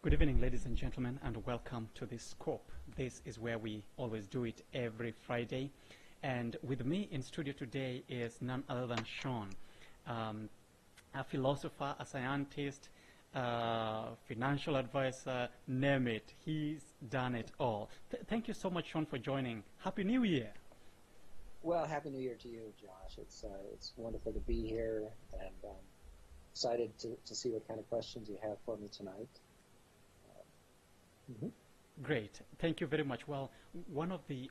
Good evening, ladies and gentlemen, and welcome to this Scope. This is where we always do it every Friday. And with me in studio today is none other than Sean, a philosopher, a scientist, financial advisor, name it. He's done it all. Thank you so much, Sean, for joining. Happy New Year. Well, Happy New Year to you, Josh. It's wonderful to be here, and excited to see what kind of questions you have for me tonight. Great, thank you very much. Well, one of the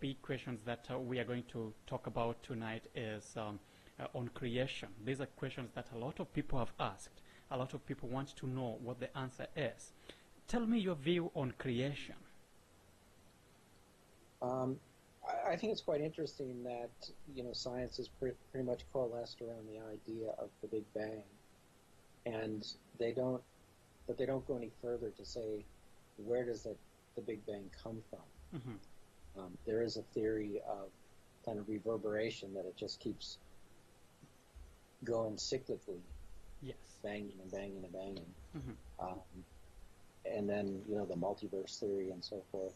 big questions that we are going to talk about tonight is on creation. These are questions that a lot of people have asked. A lot of people want to know what the answer is. Tell me your view on creation. I think it's quite interesting that science is pretty much coalesced around the idea of the Big Bang, and they don't go any further to say where does the Big Bang come from. There is a theory of kind of reverberation, that it just keeps going cyclically, yes, banging and banging and banging, and then the multiverse theory and so forth.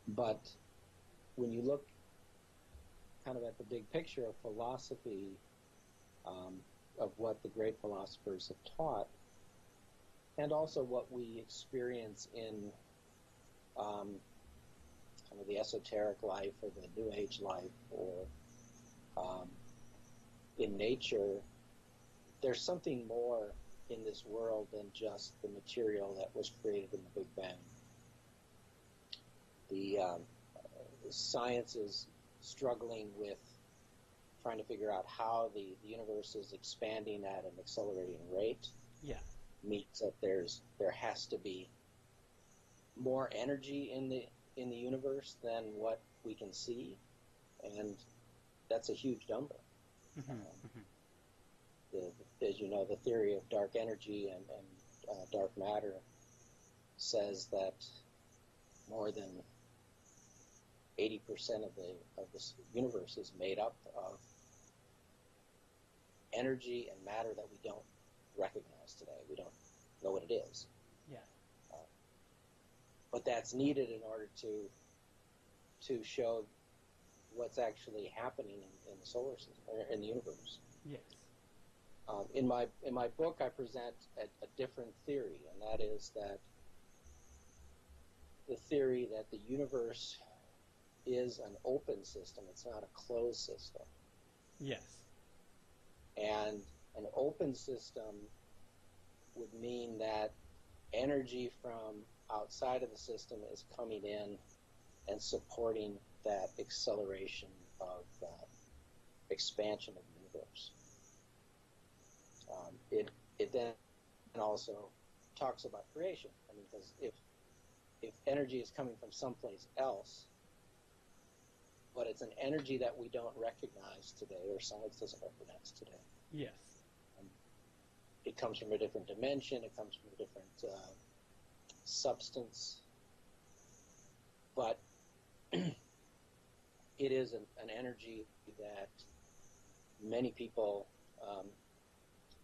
But when you look kind of at the big picture of philosophy, of what the great philosophers have taught, and also what we experience in kind of the esoteric life or the New Age life, or in nature, there's something more in this world than just the material that was created in the Big Bang. The science is struggling with trying to figure out how the universe is expanding at an accelerating rate. Yeah. Means that there has to be more energy in the universe than what we can see, and that's a huge number. As you know, the theory of dark energy and dark matter says that more than 80% of the universe is made up of energy and matter that we don't recognize today. We don't know what it is. Yeah. But that's needed in order to show what's actually happening in the solar system, or in the universe. Yes. In my book, I present a different theory, and that is that the theory that the universe is an open system. It's not a closed system. Yes. And an open system would mean that energy from outside of the system is coming in and supporting that acceleration of expansion of the universe. It then also talks about creation. I mean, because if energy is coming from someplace else, but it's an energy that we don't recognize today, or science doesn't recognize today. Yes. It comes from a different dimension. It comes from a different substance. But it is an energy that many people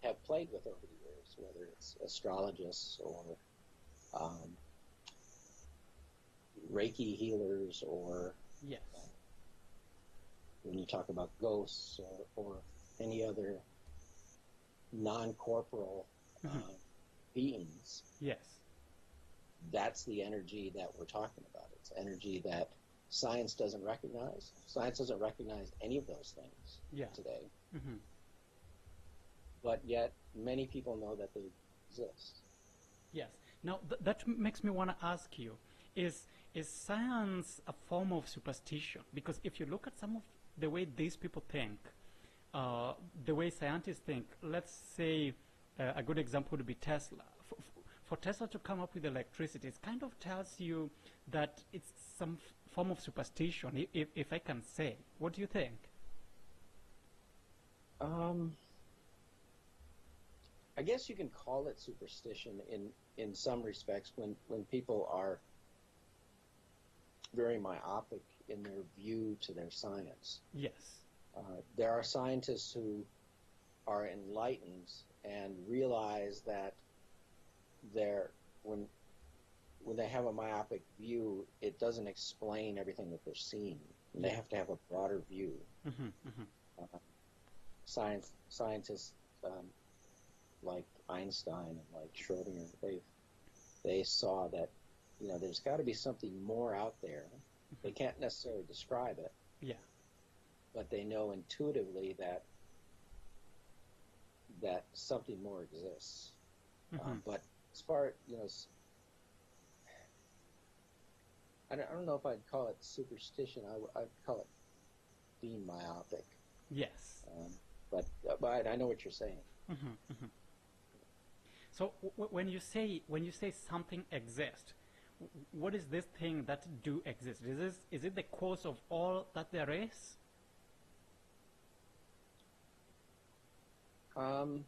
have played with over the years, whether it's astrologists or Reiki healers, or yes, when you talk about ghosts or any other non-corporal beings. Yes. That's the energy that we're talking about. It's energy that science doesn't recognize. Science doesn't recognize any of those things today. But yet, many people know that they exist. Yes. Now, that makes me want to ask you, is science a form of superstition? Because if you look at some of the way these people think, the way scientists think, let's say a good example would be Tesla. For Tesla to come up with electricity, it kind of tells you that it's some form of superstition, if I can say. What do you think? I guess you can call it superstition in some respects when people are very myopic in their view to their science. Yes. There are scientists who are enlightened and realize that when when they have a myopic view, it doesn't explain everything that they're seeing. And they Yeah. have to have a broader view. Mm-hmm. Mm-hmm. Uh, scientists like Einstein and like Schrodinger, they saw that there's got to be something more out there. They can't necessarily describe it, Yeah. but they know intuitively that something more exists. Mm-hmm. But as far I don't know if I'd call it superstition. I'd call it being myopic. Yes. But I know what you're saying. Mm-hmm. Mm-hmm. So when you say something exists, what is this thing that do exist? Is it the cause of all that there is? Um,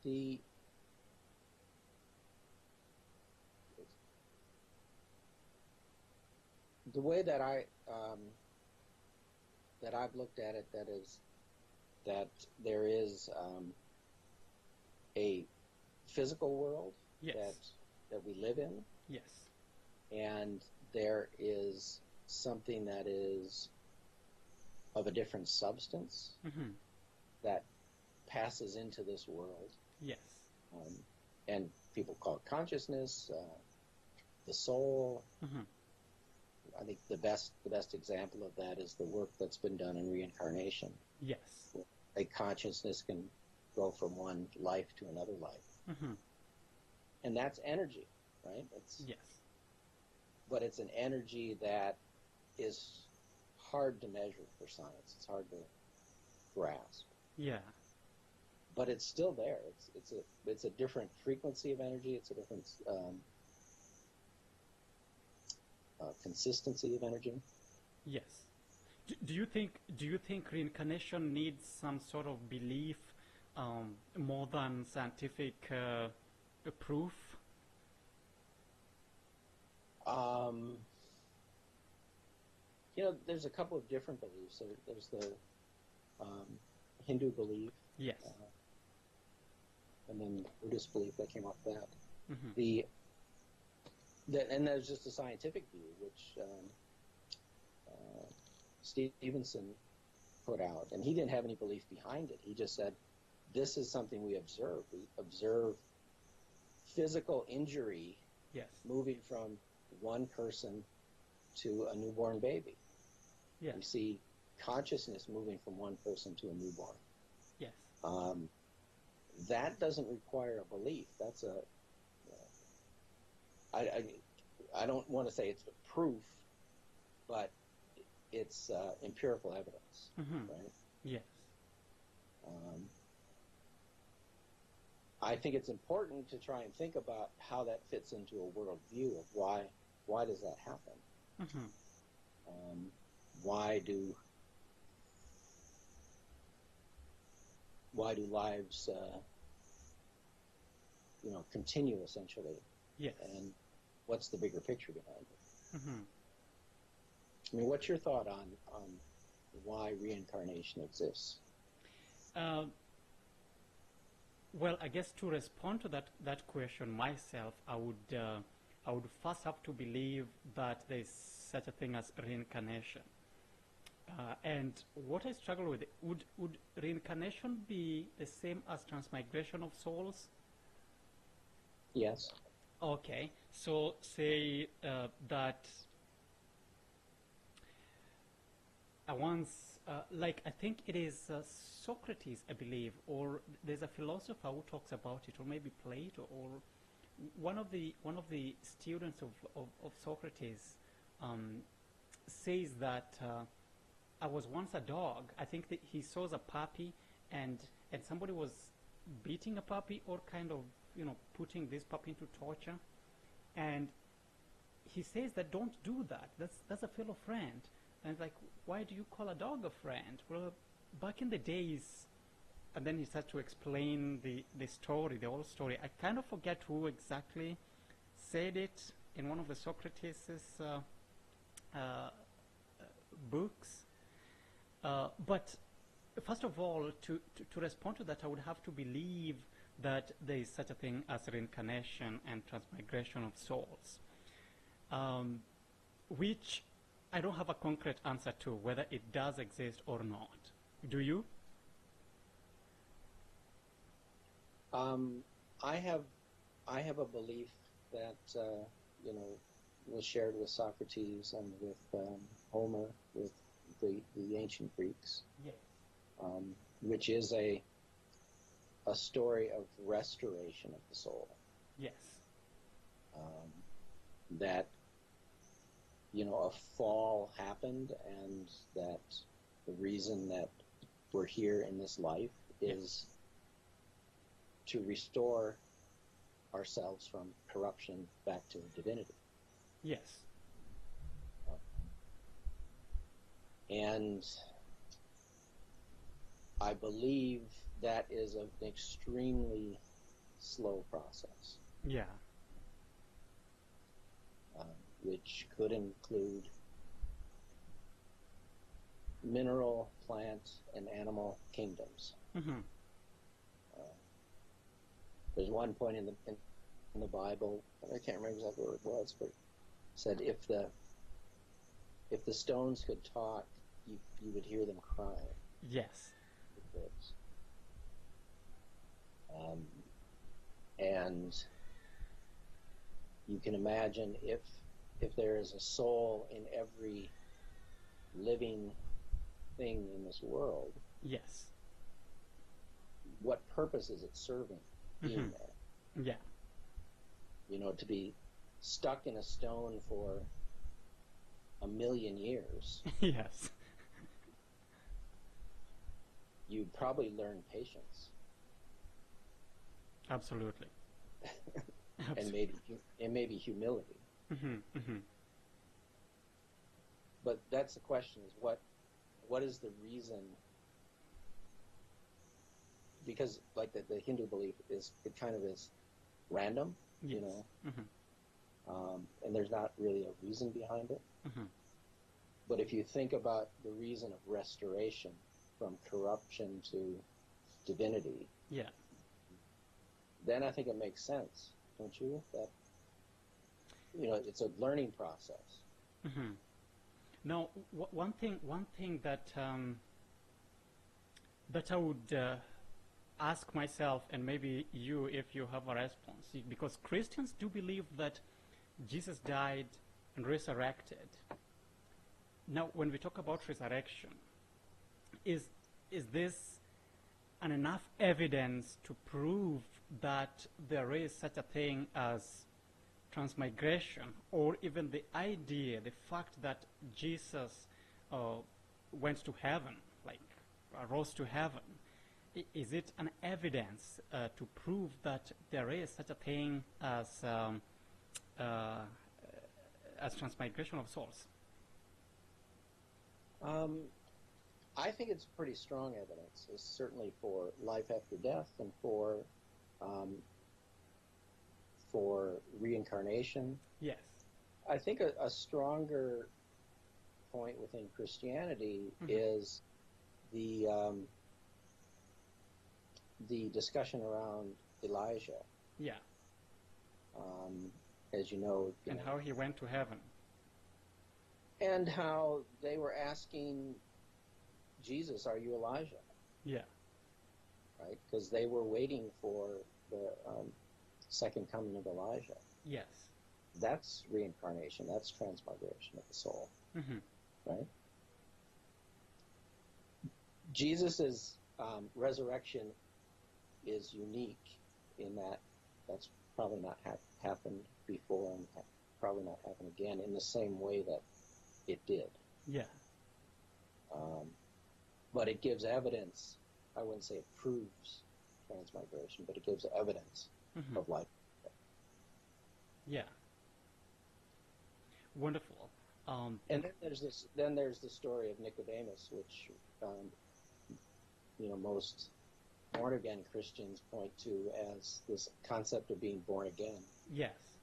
the the way that I've looked at it, that there is a physical world Yes. that we live in, Yes. and there is something that is of a different substance Mm-hmm. that passes into this world, Yes. and people call it consciousness, the soul. Mm-hmm. I think the best example of that is the work that's been done in reincarnation. Yes. A consciousness can go from one life to another life, Mm-hmm. and that's energy, right? Yes. But it's an energy that is hard to measure for science. It's hard to grasp, Yeah. but it's still there. It's a different frequency of energy. It's a different consistency of energy. Yes. Do you think reincarnation needs some sort of belief more than scientific proof? There's a couple of different beliefs. There's the Hindu belief, Yes. and then Buddhist belief that came off that. Mm-hmm. And there's just a scientific view, which Stevenson put out, and he didn't have any belief behind it. He just said, "This is something we observe. We observe physical injury Yes. moving from one person to a newborn baby. Yes. We see consciousness moving from one person to a newborn. Yes. That doesn't require a belief. That's I don't want to say it's a proof, but it's empirical evidence, Mm-hmm. right? Yes. I think it's important to try and think about how that fits into a worldview of why does that happen? Mm-hmm. Why do lives continue essentially, Yes. and what's the bigger picture behind it? Mm-hmm. I mean, what's your thought on why reincarnation exists? Well, I guess to respond to that question myself, I would first have to believe that there is such a thing as reincarnation. And what I struggle with, would reincarnation be the same as transmigration of souls? Yes. Okay, so say that I once, I think it is Socrates, I believe, or there's a philosopher who talks about it, or maybe Plato, or one of the students of Socrates says that I was once a dog. I think that he saw a puppy, and somebody was beating a puppy, or kind of putting this puppy into torture, and he says that don't do that. That's a fellow friend. And it's like, why do you call a dog a friend? Well, back in the days, and then he starts to explain the story, the whole story. I kind of forget who exactly said it in one of the Socrates' books. But first of all, to respond to that, I would have to believe that there is such a thing as reincarnation and transmigration of souls, which I don't have a concrete answer to whether it does exist or not. Do you? I have a belief that was shared with Socrates and with Homer, with the ancient Greeks, Yes. Which is a story of restoration of the soul. Yes. That a fall happened, and that the reason that we're here in this life is to restore ourselves from corruption back to divinity. Yes. And I believe that is an extremely slow process. Yeah. Which could include mineral, plant, and animal kingdoms. Mm-hmm. There's one point in the Bible, I can't remember exactly where it was, but it said if the stones could talk, you would hear them crying. Yes. And you can imagine if there is a soul in every living thing in this world, Yes. what purpose is it serving being there? Yeah. To be stuck in a stone for 1,000,000 years, Yes. you'd probably learn patience. Absolutely. And maybe humility. Mm-hmm. Mm-hmm. But that's the question: is what is the reason? Because like the Hindu belief is, it kind of is random, Yes. Mm-hmm. And there's not really a reason behind it. Mm-hmm. But if you think about the reason of restoration from corruption to divinity, Yeah. then I think it makes sense, don't you? That it's a learning process. Mm-hmm. Now, one thing that that I would ask myself, and maybe you, if you have a response, because Christians do believe that Jesus died and resurrected. Now, when we talk about resurrection, is this an enough evidence to prove that there is such a thing as transmigration, or even the idea, the fact that Jesus went to heaven, like rose to heaven? Is it an evidence to prove that there is such a thing as transmigration of souls? I think it's pretty strong evidence, certainly for life after death and for reincarnation. Yes. I think a stronger point within Christianity is the discussion around Elijah. Yeah. As you know, and how he went to heaven. And how they were asking Jesus, "Are you Elijah?" Yeah. Right? Because they were waiting for the second coming of Elijah. Yes. That's reincarnation. That's transmigration of the soul. Mm-hmm. Right? Jesus' resurrection is unique in that that's probably not happened before and probably not happen again in the same way that it did. Yeah. But it gives evidence. I wouldn't say it proves transmigration, but it gives evidence of life. Yeah. Wonderful. And then there's the story of Nicodemus, which most born again Christians point to as this concept of being born again. Yes.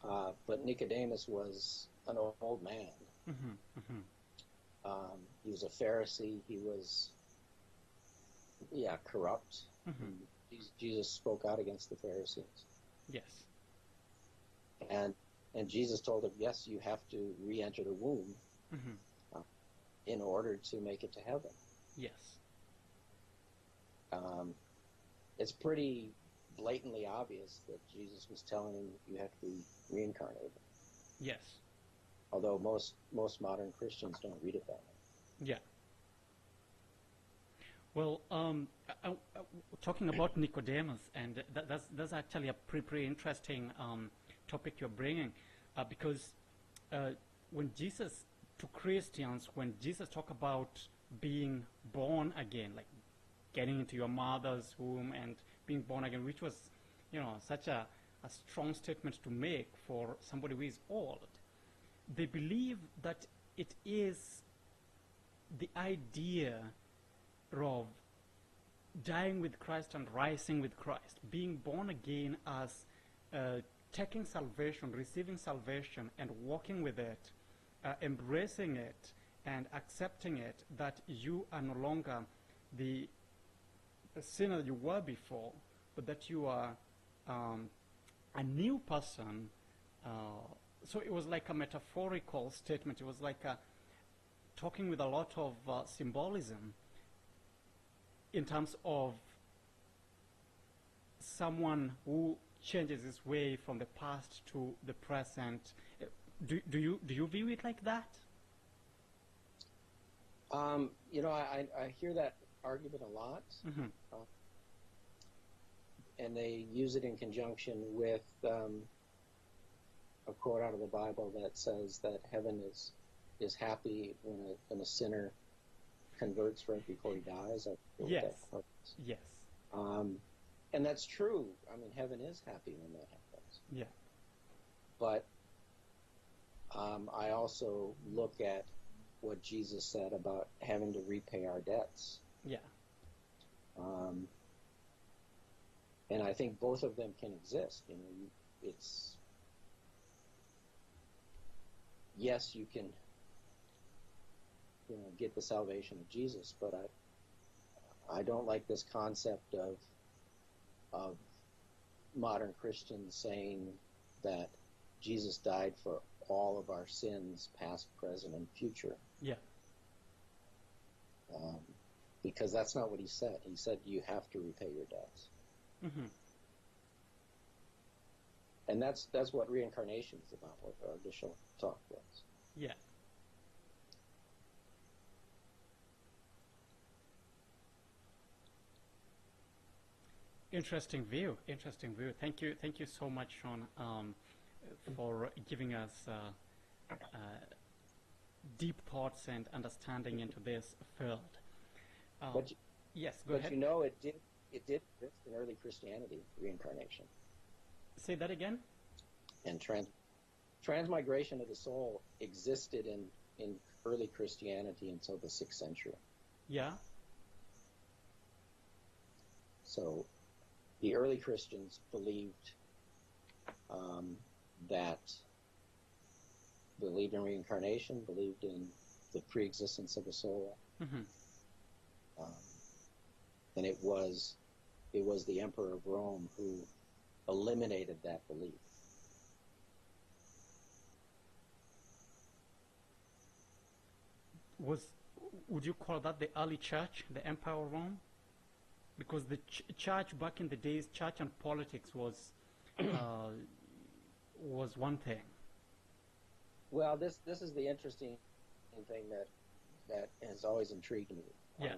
But Nicodemus was an old man. Mm-hmm. Mm-hmm. He was a Pharisee. He was yeah, corrupt. Mm-hmm. Jesus spoke out against the Pharisees, Yes. and Jesus told them, yes, you have to re-enter the womb Mm-hmm. uh, in order to make it to heaven. Yes. Um, it's pretty blatantly obvious that Jesus was telling him you have to be reincarnated. Yes. Although most modern Christians don't read it that way. Yeah. Well, talking about Nicodemus, and that's actually a pretty interesting topic you're bringing, because when Jesus, to Christians, when Jesus talk about being born again, like getting into your mother's womb and being born again, which was, such a strong statement to make for somebody who is old, they believe that it is the idea of dying with Christ and rising with Christ, being born again as taking salvation, receiving salvation, and walking with it, embracing it, and accepting it, that you are no longer the sinner you were before, but that you are a new person. So it was like a metaphorical statement. It was like talking with a lot of symbolism in terms of someone who changes his way from the past to the present. Do you view it like that? I hear that argument a lot, Mm-hmm. And they use it in conjunction with a quote out of the Bible that says that heaven is happy when a sinner converts right before he dies. I forget Yes. what that quote is. Yes. And that's true. I mean, heaven is happy when that happens. Yeah. But I also look at what Jesus said about having to repay our debts. Yeah. And I think both of them can exist. It's yes, you can get the salvation of Jesus, but I don't like this concept of modern Christians saying that Jesus died for all of our sins, past, present, and future. Yeah. Because that's not what he said. He said you have to repay your debts. Mm-hmm. And that's what reincarnation is about, what our initial talk was. Yeah. Interesting view. Interesting view. Thank you. Thank you so much, Sean, for giving us deep thoughts and understanding into this field. But yes, go ahead. But it did exist in early Christianity, reincarnation. Say that again. And transmigration of the soul existed in early Christianity until the 6th century. Yeah. So the early Christians believed believed in reincarnation, believed in the pre-existence of the soul. Mm-hmm. And it was the Emperor of Rome who eliminated that belief. Would you call that the early church, the Empire of Rome? Because the church back in the days, church and politics was one thing. Well, this is the interesting thing that has always intrigued me. Yeah.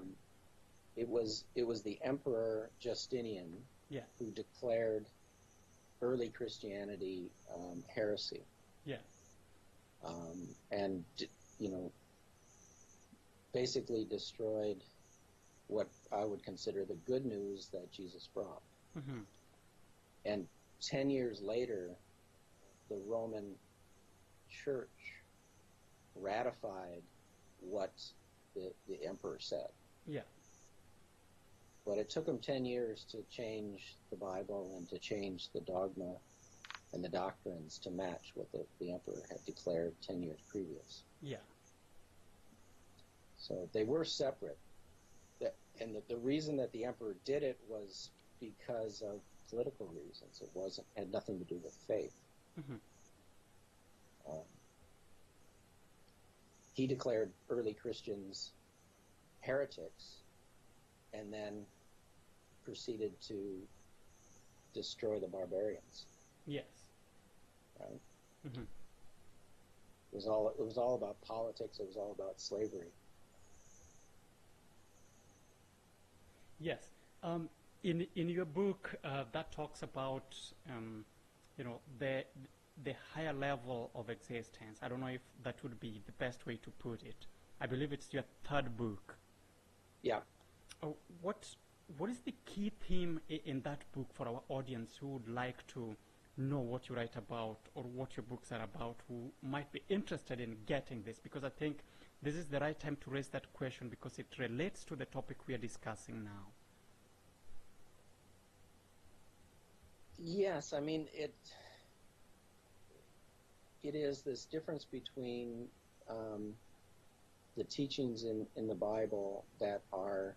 It was the Emperor Justinian, Yeah. who declared early Christianity heresy. Yeah. And basically destroyed what I would consider the good news that Jesus brought. Mm-hmm. And 10 years later, the Roman Church ratified what the emperor said. Yeah. But it took them 10 years to change the Bible and to change the dogma and the doctrines to match what the emperor had declared 10 years previous. Yeah. So they were separate. and the reason that the emperor did it was because of political reasons. It wasn't had nothing to do with faith. Mm-hmm. Um, he declared early Christians heretics, and then proceeded to destroy the barbarians. Yes. Right? Mm-hmm. It was all about politics. It was all about slavery. Yes. In your book, that talks about the higher level of existence. I don't know if that would be the best way to put it. I believe it's your third book. Yeah. What is the key theme in that book for our audience who would like to know what you write about or what your books are about, who might be interested in getting this? Because I think this is the right time to raise that question because it relates to the topic we are discussing now. Yes, I mean it is this difference between the teachings in the Bible that are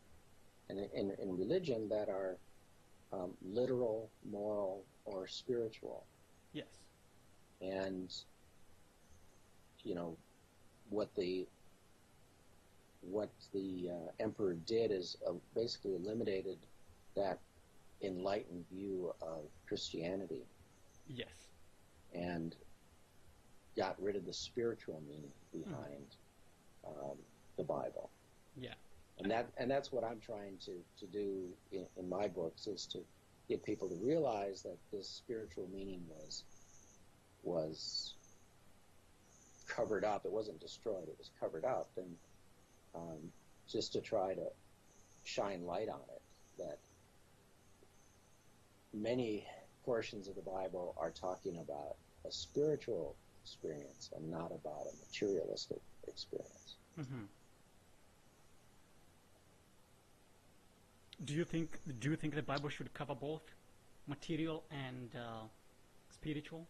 in religion that are literal, moral, or spiritual. Yes. And what the emperor did is basically eliminated that enlightened view of Christianity. Yes. And got rid of the spiritual meaning behind the Bible. Yeah. And that's what I'm trying to do in my books, is to get people to realize that this spiritual meaning was covered up. It wasn't destroyed. It was covered up, and just to try to shine light on it, that many portions of the Bible are talking about a spiritual experience and not about a materialistic experience. Mm-hmm. Do you think the Bible should cover both material and spiritual?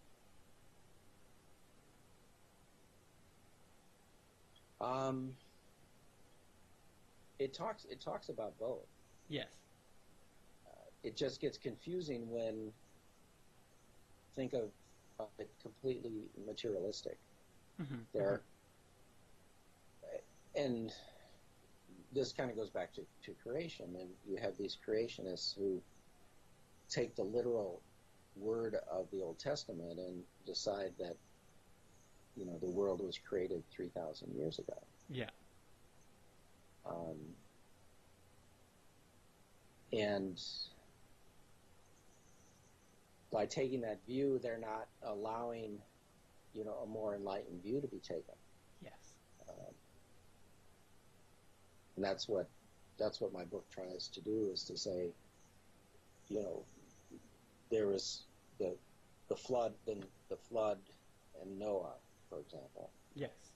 It talks about both. Yes. It just gets confusing when think of it completely materialistic. Mm-hmm. There, and this kind of goes back to creation, and you have these creationists who take the literal word of the Old Testament and decide that the world was created 3,000 years ago. Yeah. And by taking that view, they're not allowing, a more enlightened view to be taken. Yes. And that's what my book tries to do, is to say, there was the flood and Noah, for example. Yes.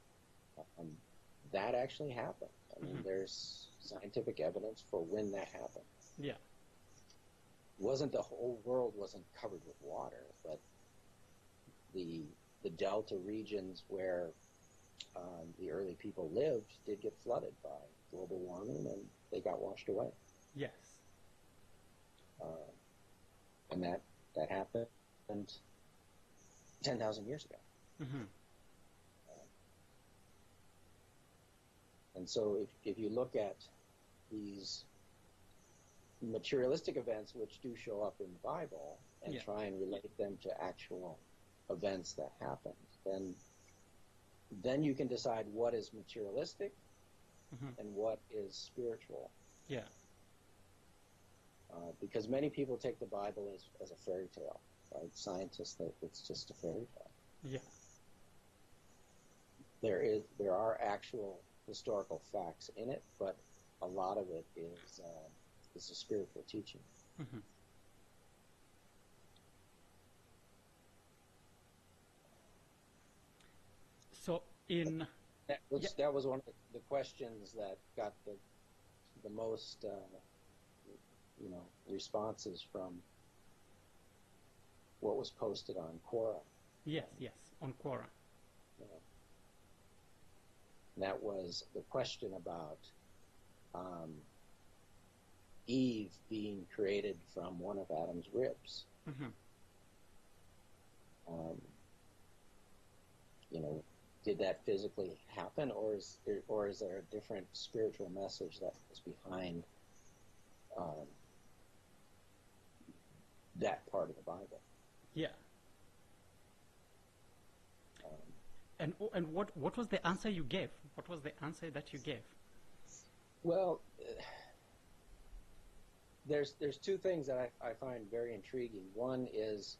That actually happened. I mean, there's scientific evidence for when that happened. Yeah. The whole world wasn't covered with water, but the delta regions where the early people lived did get flooded by global warming, and they got washed away. Yes. And that happened 10,000 years ago. Mm-hmm. And so if you look at these materialistic events, which do show up in the Bible, and try and relate them to actual events that happened, then you can decide what is materialistic and what is spiritual. Yeah. Because many people take the Bible as a fairy tale, right? Scientists think it's just a fairy tale. Yeah. There are actual historical facts in it, but a lot of it is a spiritual teaching. Mm-hmm. So that was one of the questions that got the most responses from what was posted on Quora. Yes, on Quora. And that was the question about Eve being created from one of Adam's ribs. Mm-hmm. Um, you know, did that physically happen, or is there a different spiritual message that is behind that part of the Bible? Yeah. And what was the answer you gave? What was the answer that you gave? Well, there's two things that I find very intriguing. One is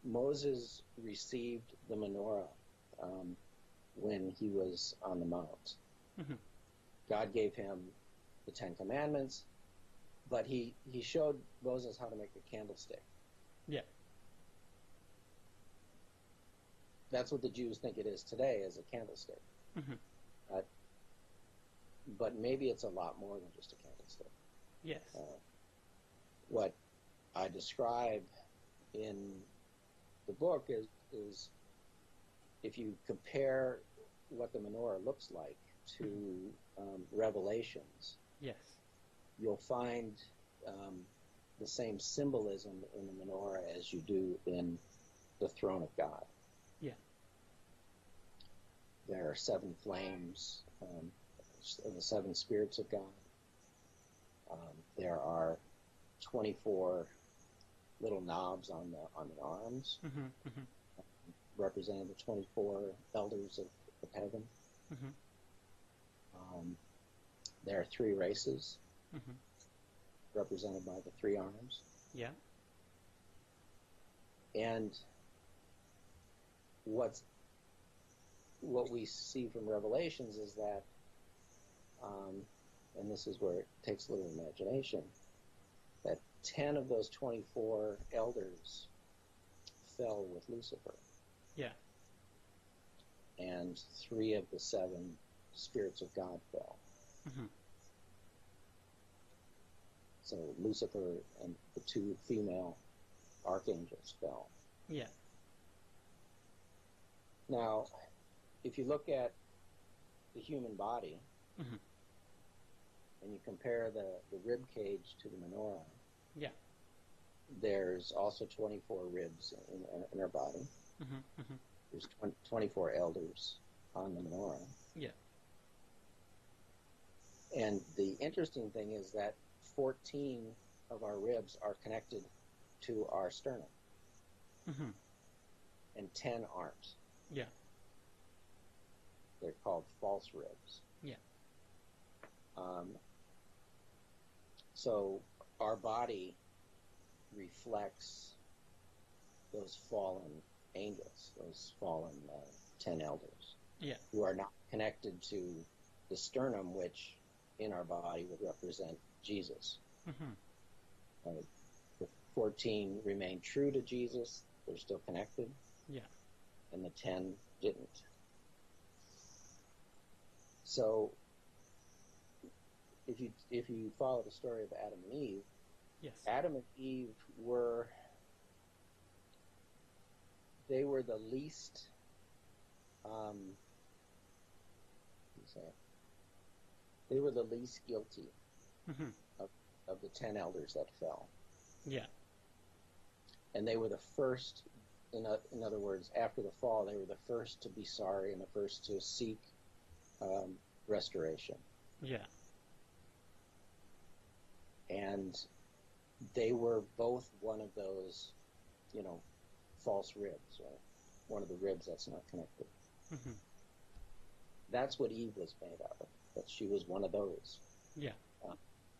Moses received the menorah when he was on the mount. Mm-hmm. God gave him the Ten Commandments, but he showed Moses how to make a candlestick. Yeah. That's what the Jews think it is today, as a candlestick. Mm-hmm. But maybe it's a lot more than just a candlestick. Yes. What I describe in the book is if you compare what the menorah looks like to Revelations, yes, you'll find the same symbolism in the menorah as you do in the throne of God. Yeah. There are 7 flames, the 7 spirits of God. There are 24 little knobs on the arms, mm-hmm. Mm-hmm. representing the 24 elders of heaven. Mm-hmm. There are 3 races, Mm-hmm. represented by the 3 arms. Yeah. And what we see from Revelations is that, and this is where it takes a little imagination, that 10 of those 24 elders fell with Lucifer. Yeah. And 3 of the 7 spirits of God fell. Mm-hmm. So Lucifer and the 2 female archangels fell. Yeah. Now, if you look at the human body, mm-hmm. and you compare the rib cage to the menorah, yeah, there's also 24 ribs in our body. mm-hmm. Mm-hmm. There's 24 elders on the menorah. Yeah. And the interesting thing is that 14 of our ribs are connected to our sternum, mm-hmm. and 10 aren't. Yeah. They're called false ribs. Yeah. So our body reflects those fallen angels, those fallen 10 elders, yeah, who are not connected to the sternum, which in our body would represent Jesus. mm-hmm. The 14 remain true to Jesus. They're still connected. Yeah. And the 10 didn't. So if you follow the story of Adam and Eve, yes, Adam and Eve were the least they were the least guilty mm-hmm. of the 10 elders that fell. Yeah. And they were the first, in other words, after the fall, they were the first to be sorry and the first to seek restoration. Yeah. And they were both one of those, false ribs, or one of the ribs that's not connected. Mm-hmm. That's what Eve was made out of. That she was one of those. Yeah.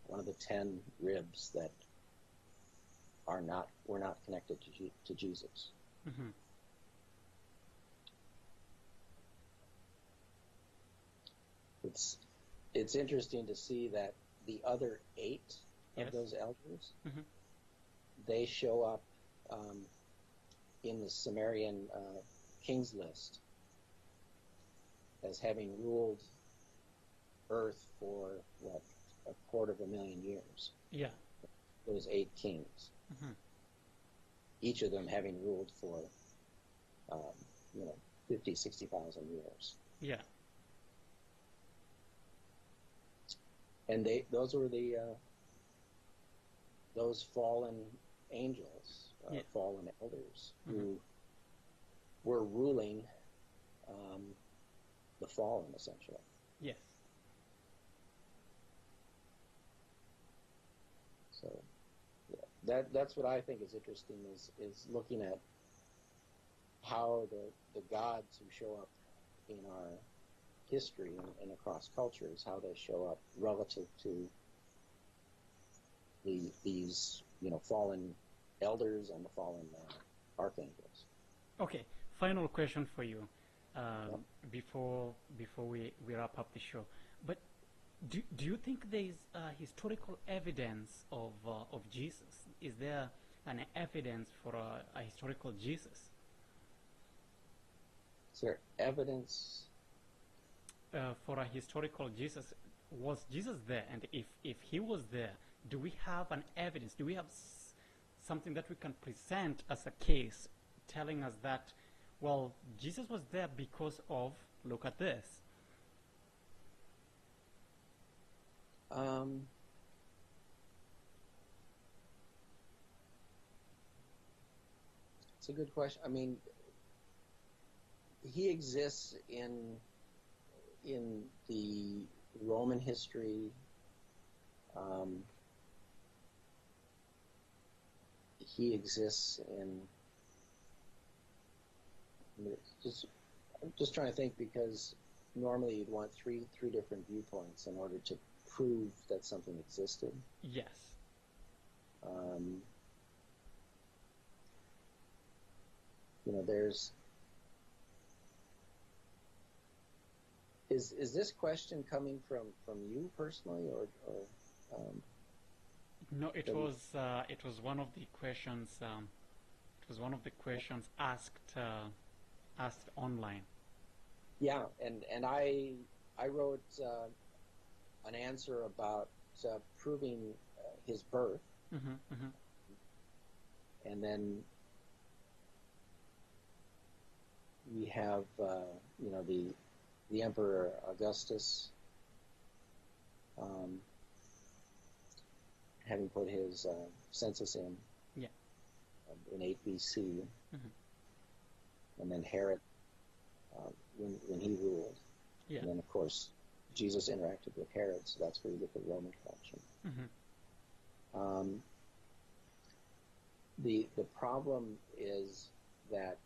One of the 10 ribs that were not connected to Jesus. Mm-hmm. It's interesting to see that the other 8 yes. of those elders, mm-hmm. they show up in the Sumerian king's list as having ruled Earth for, 250,000 years. Yeah. Those 8 kings. Mm-hmm. Each of them having ruled for, 50, 60,000 years. Yeah. And those were the those fallen angels, Yeah. fallen elders Mm-hmm. who were ruling um, the fallen, essentially. Yes. So yeah, that's what I think is interesting is looking at how the gods who show up in our history and across cultures, how they show up relative to these fallen elders and the fallen archangels. Okay. Final question for you, Yep. before we wrap up the show. But do you think there is historical evidence of Jesus? Is there an evidence for a historical Jesus? Is there evidence? For a historical Jesus, was Jesus there? And if he was there, do we have an evidence? Do we have something that we can present as a case telling us that, well, Jesus was there because of, look at this? It's a good question. I mean, he exists in the Roman history. He exists in I'm just trying to think, because normally you'd want three different viewpoints in order to prove that something existed. Yes. There's is this question coming from you personally, or No, it was one of the questions. It was one of the questions asked online. yeah, and I wrote an answer about proving his birth, Mm-hmm, mm-hmm. and then we have the Emperor Augustus having put his census Yeah. in 8 BC, Mm-hmm. and then Herod when he ruled, Yeah. and then of course Jesus interacted with Herod, so that's where you get the Roman connection. Mm-hmm. The problem is that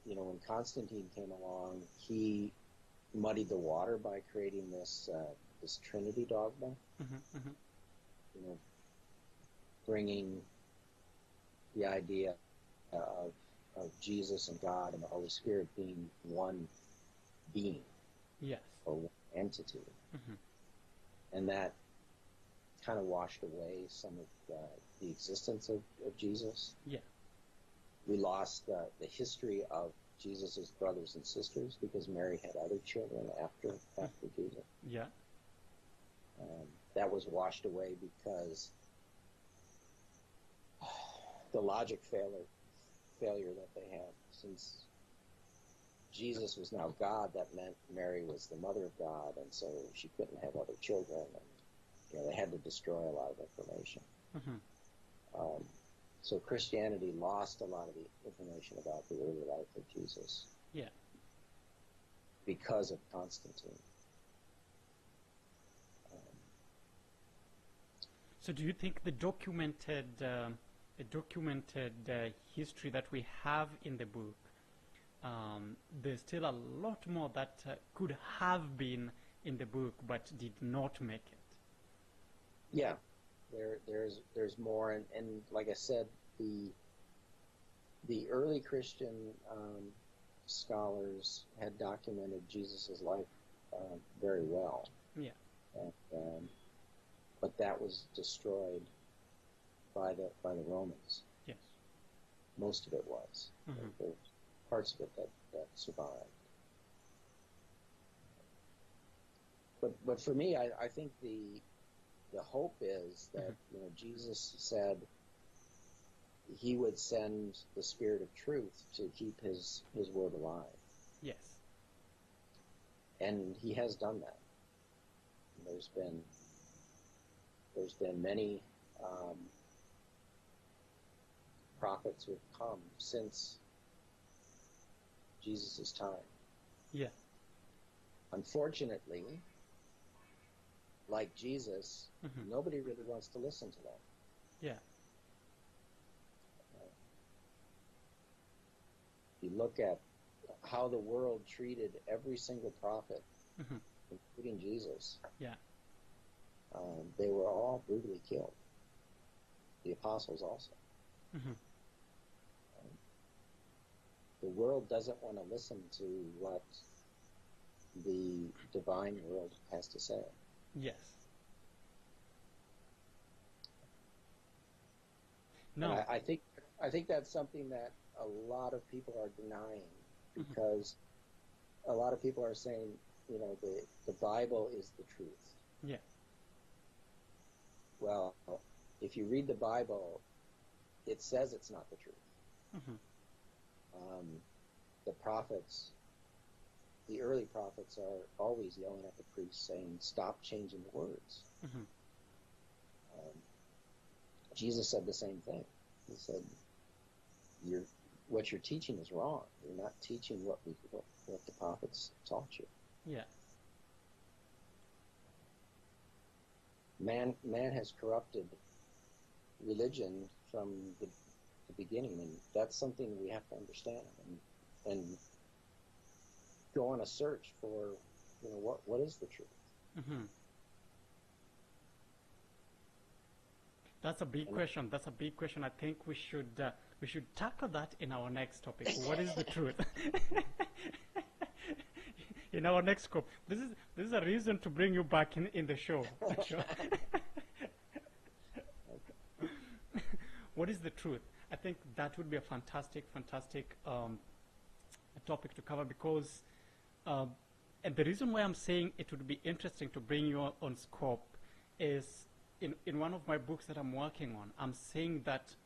when Constantine came along, he muddied the water by creating this Trinity dogma, Mm-hmm, mm-hmm. Bringing the idea of Jesus and God and the Holy Spirit being one being Yes. or one entity, Mm-hmm. and that kind of washed away some of the existence of Jesus. Yeah. We lost the history of Jesus' brothers and sisters because Mary had other children after Jesus. Yeah. That was washed away because the logic failure that they had. Since Jesus was now God, that meant Mary was the mother of God, and so she couldn't have other children, and they had to destroy a lot of information. Mm-hmm. So Christianity lost a lot of the information about the early life of Jesus. Yeah. Because of Constantine. So do you think the documented history that we have in the book, there's still a lot more that could have been in the book but did not make it? Yeah, there's more, and like I said, the early Christian scholars had documented Jesus' life very well. Yeah. And, but that was destroyed by the Romans. Yes. Most of it was. Mm-hmm. There's parts of it that survived. But for me, I think the hope is that Jesus said he would send the Spirit of truth to keep his word alive. Yes. And he has done that. There's been many prophets who have come since Jesus' time. Yeah. Unfortunately, like Jesus, nobody really wants to listen to them. Yeah. You look at how the world treated every single prophet, including Jesus. Yeah. They were all brutally killed. The apostles also. The world doesn't want to listen to what the divine world has to say. Yes. No. And I think that's something that a lot of people are denying, because a lot of people are saying, you know, the Bible is the truth. Yeah. Well, if you read the Bible, it says it's not the truth. The prophets, the early prophets, are always yelling at the priests saying, stop changing the words. Jesus said the same thing. He said, what you're teaching is wrong. You're not teaching what the prophets taught you. Yeah. Man has corrupted religion from the beginning, and that's something we have to understand and go on a search for, you know, what is the truth. That's a big question. That's a big question. I think we should tackle that in our next topic. What is the truth? In our next scope. This is a reason to bring you back in the show. What is the truth? I think that would be a fantastic topic to cover, because and the reason why I'm saying it would be interesting to bring you on scope is in one of my books that I'm working on, I'm saying that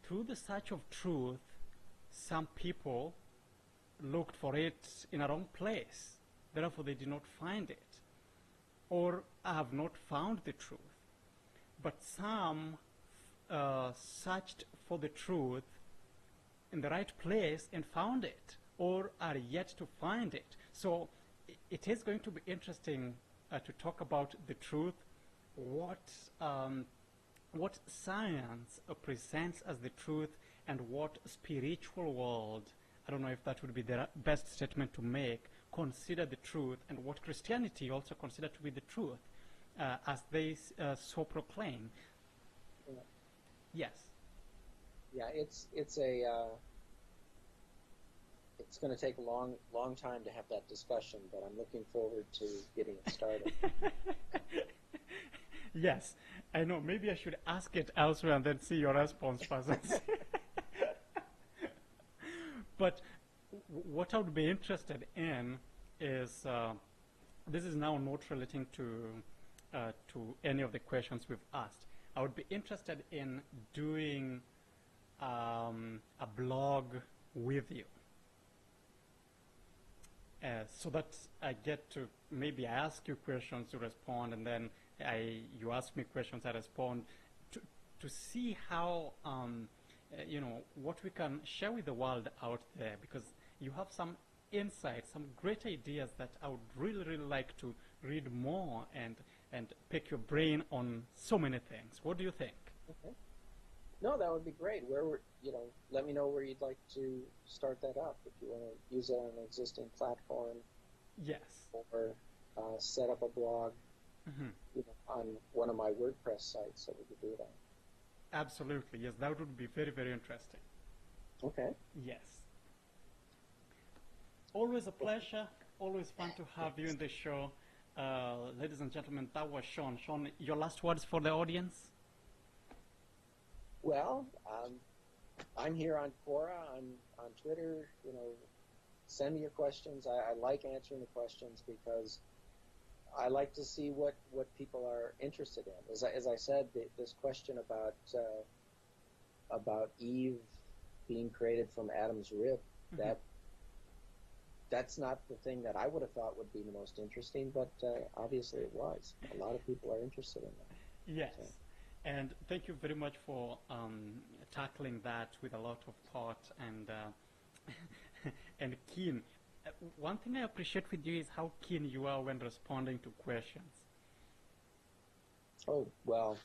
through the search of truth, some people looked for it in a wrong place. Therefore, they did not find it, or have not found the truth. But some searched for the truth in the right place and found it, or are yet to find it. So it is going to be interesting to talk about the truth, what science presents as the truth, and what spiritual world, I don't know if that would be the best statement to make, consider the truth, and what Christianity also consider to be the truth, as they so proclaim. Yeah. Yes. Yeah, it's going to take a long time to have that discussion, but I'm looking forward to getting it started. Yes, I know. Maybe I should ask it elsewhere and then see your response first. But what I would be interested in is, this is now not relating to any of the questions we've asked. I would be interested in doing a blog with you, so that I get to, maybe I ask you questions, you respond, and then you ask me questions, I respond, to see how, you know, what we can share with the world out there, because you have some insights, some great ideas that I would really like to read more and pick your brain on so many things. What do you think? Okay. No, that would be great. Let me know where you'd like to start that up. If you want to use it on an existing platform, yes, or set up a blog, on one of my WordPress sites that we could do it on. Absolutely, yes. That would be very interesting. Okay. Yes. Always a pleasure. Always fun to have you in the show. Ladies and gentlemen, that was Sean. Sean, your last words for the audience? Well, I'm here on Quora, on Twitter. Send me your questions. I like answering the questions because I like to see what people are interested in. As I said, this question about Eve being created from Adam's rib, that's not the thing that I would have thought would be the most interesting, but obviously it was. A lot of people are interested in that. Yes. So. And thank you very much for tackling that with a lot of thought and and keen. One thing I appreciate with you is how keen you are when responding to questions. Oh, well,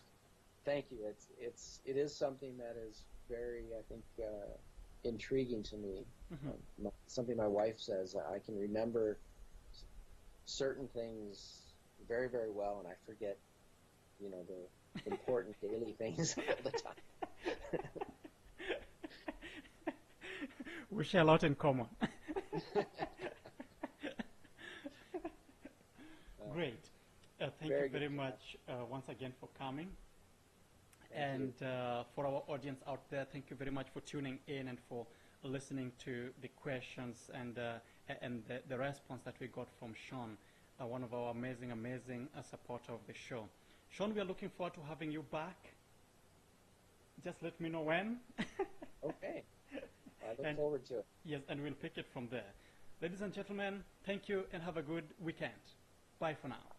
thank you. It is something that is very, I think, intriguing to me. Something my wife says. I can remember certain things very, very well, and I forget, the important daily things all the time. We share a lot in common. Great. Thank you very much once again for coming. And for our audience out there, thank you very much for tuning in and for listening to the questions and the response that we got from Sean, one of our amazing supporter of the show. Sean, we are looking forward to having you back. Just let me know when. Okay. I look forward to it. Yes, and we'll pick it from there. Ladies and gentlemen, thank you and have a good weekend. Bye for now.